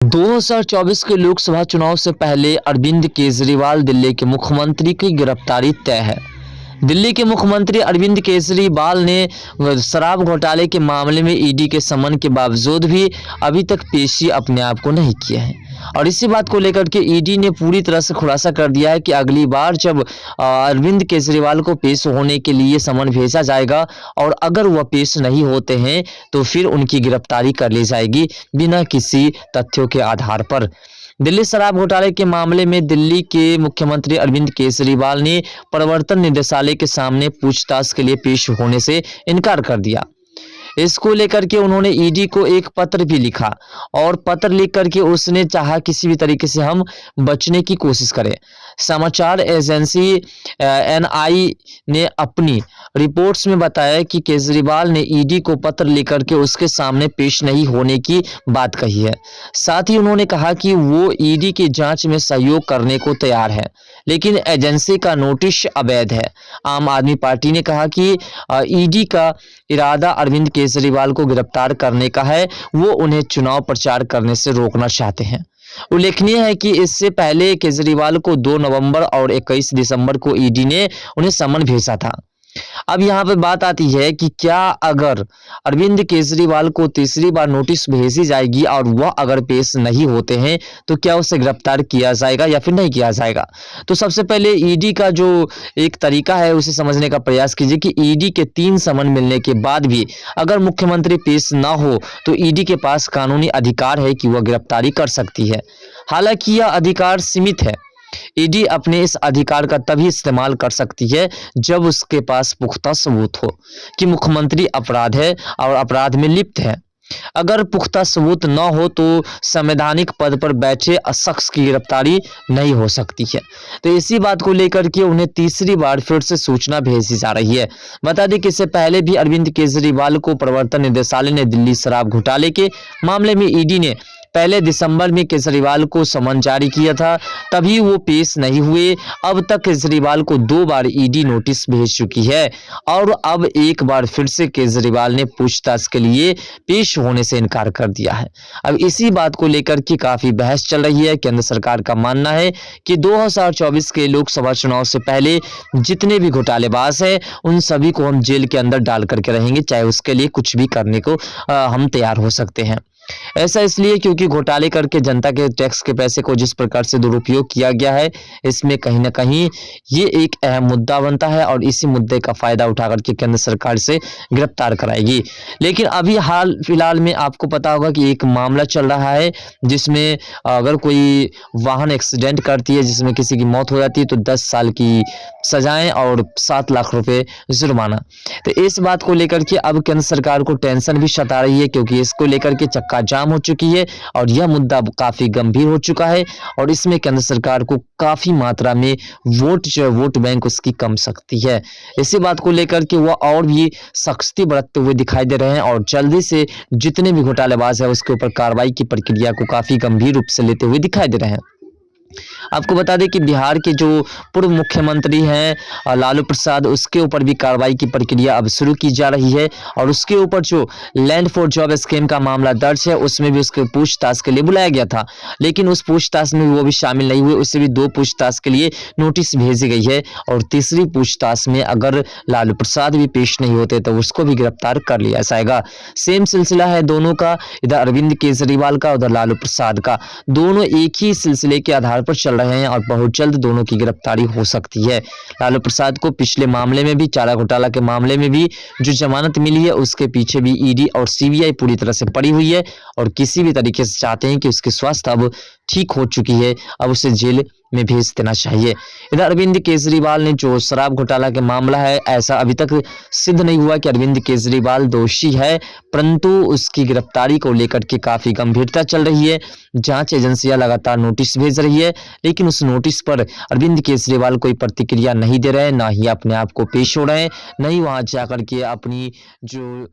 2024 के लोकसभा चुनाव से पहले अरविंद केजरीवाल दिल्ली के मुख्यमंत्री की गिरफ्तारी तय है। दिल्ली के मुख्यमंत्री अरविंद केजरीवाल ने शराब घोटाले के मामले में ईडी के समन के बावजूद भी अभी तक पेशी अपने आप को नहीं किया है और इसी बात को लेकर के ईडी ने पूरी तरह से खुलासा कर दिया है कि अगली बार जब अरविंद केजरीवाल को पेश होने के लिए समन भेजा जाएगा और अगर वह पेश नहीं होते हैं तो फिर उनकी गिरफ्तारी कर ली जाएगी बिना किसी तथ्यों के आधार पर। दिल्ली शराब घोटाले के मामले में दिल्ली के मुख्यमंत्री अरविंद केजरीवाल ने प्रवर्तन निदेशालय के सामने पूछताछ के लिए पेश होने से इनकार कर दिया। इसको लेकर के उन्होंने ईडी को एक पत्र भी लिखा और पत्र लिख करके उसने चाहा किसी भी तरीके से हम बचने की कोशिश करें। समाचार एजेंसी एनआई ने अपनी रिपोर्ट्स में बताया कि केजरीवाल ने ईडी को पत्र लेकर के उसके सामने पेश नहीं होने की बात कही है। साथ ही उन्होंने कहा कि वो ईडी की जांच में सहयोग करने को तैयार है, लेकिन एजेंसी का नोटिस अवैध है। आम आदमी पार्टी ने कहा कि ईडी का इरादा अरविंद केजरीवाल को गिरफ्तार करने का है, वो उन्हें चुनाव प्रचार करने से रोकना चाहते हैं। उल्लेखनीय है कि इससे पहले केजरीवाल को 2 नवंबर और 21 दिसंबर को ईडी ने उन्हें समन भेजा था। अब यहाँ पे बात आती है कि क्या अगर अरविंद केजरीवाल को तीसरी बार नोटिस भेजी जाएगी और वह अगर पेश नहीं होते हैं तो क्या उसे गिरफ्तार किया जाएगा या फिर नहीं किया जाएगा। तो सबसे पहले ईडी का जो एक तरीका है उसे समझने का प्रयास कीजिए कि ईडी के 3 समन मिलने के बाद भी अगर मुख्यमंत्री पेश ना हो तो ईडी के पास कानूनी अधिकार है कि वह गिरफ्तारी कर सकती है। हालांकि यह अधिकार सीमित है। ईडी अपने इस अधिकार का तभी इस्तेमाल कर सकती है जब उसके पास पुख्ता सबूत हो कि मुख्यमंत्री अपराध है और अपराध में लिप्त है। अगर पुख्ता सबूत न हो तो संवैधानिक पद पर बैठे शख्स की गिरफ्तारी नहीं हो सकती है। तो इसी बात को लेकर के उन्हें तीसरी बार फिर से सूचना भेजी जा रही है। बता दें कि इससे पहले भी अरविंद केजरीवाल को प्रवर्तन निदेशालय ने दिल्ली शराब घोटाले के मामले में ईडी ने पहले दिसंबर में केजरीवाल को समन जारी किया था, तभी वो पेश नहीं हुए। अब तक केजरीवाल को 2 बार ईडी नोटिस भेज चुकी है और अब एक बार फिर से केजरीवाल ने पूछताछ के लिए पेश होने से इनकार कर दिया है। अब इसी बात को लेकर के काफी बहस चल रही है। केंद्र सरकार का मानना है कि 2024 के लोकसभा चुनाव से पहले जितने भी घोटालेबाज हैं उन सभी को हम जेल के अंदर डाल करके रहेंगे, चाहे उसके लिए कुछ भी करने को हम तैयार हो सकते हैं। ऐसा इसलिए क्योंकि घोटाले करके जनता के टैक्स के पैसे को जिस प्रकार से दुरुपयोग किया गया है, इसमें कहीं ना कहीं ये एक अहम मुद्दा बनता है और इसी मुद्दे का फायदा उठा करके केंद्र सरकार से गिरफ्तार कराएगी। लेकिन अभी हाल फिलहाल में आपको पता होगा कि एक मामला चल रहा है जिसमें अगर कोई वाहन एक्सीडेंट करती है जिसमें किसी की मौत हो जाती है तो 10 साल की सजाएं और 7 लाख रुपए जुर्माना। तो इस बात को लेकर के अब केंद्र सरकार को टेंशन भी सता रही है क्योंकि इसको लेकर के चक्का जाम हो चुकी है और यह मुद्दा काफी गंभीर हो चुका है और इसमें केंद्र सरकार को काफी मात्रा में वोट बैंक उसकी कम सकती है। इसी बात को लेकर के वह और भी सख्ती बरतते हुए दिखाई दे रहे हैं और जल्दी से जितने भी घोटालेबाज है उसके ऊपर कार्रवाई की प्रक्रिया को काफी गंभीर रूप से लेते हुए दिखाई दे रहे हैं। आपको बता दें कि बिहार के जो पूर्व मुख्यमंत्री हैं लालू प्रसाद, उसके ऊपर भी कार्रवाई की प्रक्रिया अब शुरू की जा रही है और उसके ऊपर जो लैंड फॉर जॉब स्कीम का मामला दर्ज है उसमें भी उसके पूछताछ के लिए बुलाया गया था, लेकिन उस पूछताछ में वो भी शामिल नहीं हुए। उससे भी 2 पूछताछ के लिए नोटिस भेजी गई है और तीसरी पूछताछ में अगर लालू प्रसाद भी पेश नहीं होते तो उसको भी गिरफ्तार कर लिया जाएगा। सेम सिलसिला है दोनों का, इधर अरविंद केजरीवाल का, उधर लालू प्रसाद का। दोनों एक ही सिलसिले के आधार पर चल रहे हैं और बहुत जल्द दोनों की गिरफ्तारी हो सकती है। लालू प्रसाद को पिछले मामले में भी, चारा घोटाला के मामले में भी जो जमानत मिली है उसके पीछे भी ईडी और सीबीआई पूरी तरह से पड़ी हुई है और किसी भी तरीके से चाहते हैं कि उसकी स्वास्थ्य अब ठीक हो चुकी है, अब उसे जेल में भेज देना चाहिए। इधर अरविंद केजरीवाल ने जो शराब घोटाला के मामला है, ऐसा अभी तक सिद्ध नहीं हुआ कि अरविंद केजरीवाल दोषी है, परंतु उसकी गिरफ्तारी को लेकर के काफी गंभीरता चल रही है। जांच एजेंसियां लगातार नोटिस भेज रही है, लेकिन उस नोटिस पर अरविंद केजरीवाल कोई प्रतिक्रिया नहीं दे रहे, ना ही अपने आप को पेश हो रहे हैं, नहीं वहां जाकर के अपनी जो